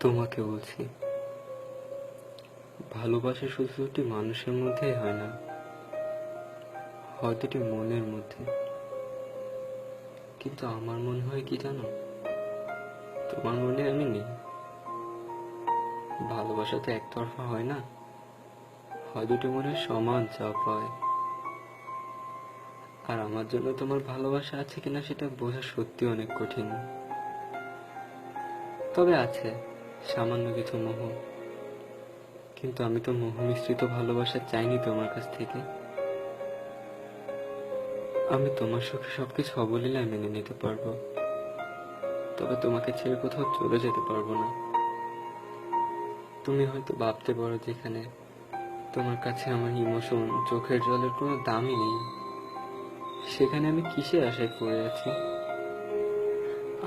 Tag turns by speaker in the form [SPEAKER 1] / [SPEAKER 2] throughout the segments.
[SPEAKER 1] তোমাকে বলছি, ভালোবাসা শুধু দুটি মানুষের মধ্যেই হয় না, হয়তো এটি মনের মধ্যে। কিন্তু আমার মনে হয় কি জানো, তোমার মনে আমি নেই। ভালোবাসা তো একতরফা হয় না, হয় দুটি মনের সমান চাপ হয়। আর আমার জন্য তোমার ভালোবাসা আছে কিনা সেটা বোঝা সত্যি অনেক কঠিন। তবে আছে সামান্য কিছু মোহ। কিন্তু আমি তো মোহ মিশ্রিত ভালোবাসা চাইনি তোমার কাছ থেকে। আমি তোমার সুখে সবকিছু অবলীলায় মেনে নিতে পারবো, তবে তোমাকে ছেড়ে কোথাও চলে যেতে পারবো না। তুমি হয়তো ভাবতে পারো যেখানে তোমার কাছে আমার ইমোশন, চোখের জলের কোনো দামই নেই, সেখানে আমি কিসের আশায় পড়ে আছি।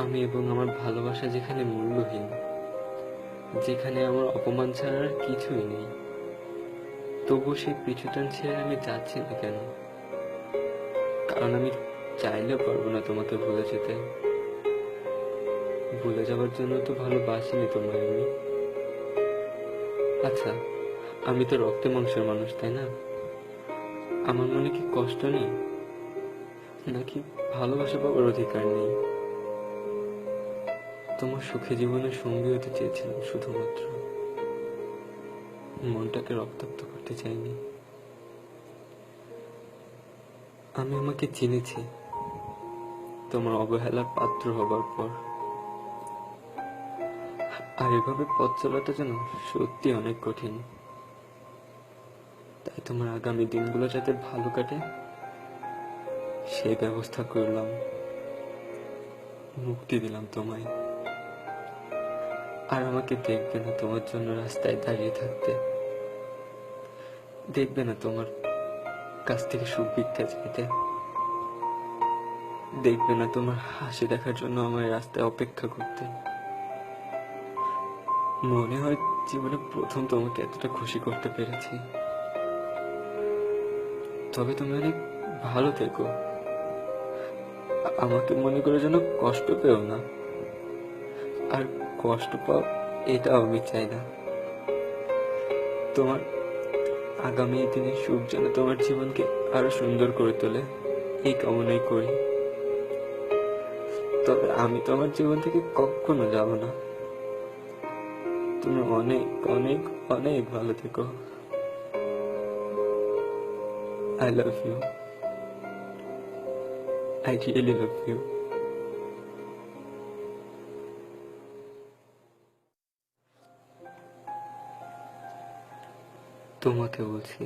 [SPEAKER 1] আমি এবং আমার ভালোবাসা যেখানে মূল্যহীন, যেখানে আমার অপমান ছাড়া আর কিছুই নেই, তবু সেই পিছুটান ছেড়ে আমি যাচ্ছি না কেন? কারণ আমি চাইলেও পারবো না তোমাকে ভুলে যেতে। ভুলে যাওয়ার জন্য তো ভালোবাসিনি তোমায় আমি। আচ্ছা, আমি তো রক্তে মাংসের মানুষ, তাই না? আমার মনে কি কষ্ট নেই, নাকি ভালোবাসা পাওয়ার অধিকার নেই? তোমার সুখে জীবনের সঙ্গী হতে চেয়েছিলাম শুধুমাত্র, মনটাকে রক্তাক্ত করতে চাইনি। আমি আমাকে চিনেছি তোমার অবহেলার পাত্র হবার পর। আর এভাবে পথ চলাটা যেন সত্যি অনেক কঠিন। তাই তোমার আগামী দিনগুলো যাতে ভালো কাটে সেই ব্যবস্থা করলাম, মুক্তি দিলাম তোমায়। আর আমাকে দেখবে না তোমার জন্য রাস্তায় দাঁড়িয়ে থাকতে, দেখবে না তোমার কাছ থেকে সুখ ভিক্ষা চাইতে, দেখবে না তোমার হাসি দেখার জন্য আমার রাস্তায় অপেক্ষা করতে। মনে হয় জীবনে প্রথম তোমাকে এতটা খুশি করতে পেরেছি। তবে তুমি অনেক ভালো থেকো, আমাকে মনে করে যেন কষ্ট পেও না। আর কষ্ট পাও এটাও আমি চাই না। তোমার আগামী দিনের সুখ যেন তোমার জীবনকে আরো সুন্দর করে তোলে, এই কামনাই করি। তবে আমি তোমার জীবন থেকে কখনো যাব না। তুমি অনেক অনেক অনেক ভালো থেকো। I love you, I really love you. তোমাকে বলছি।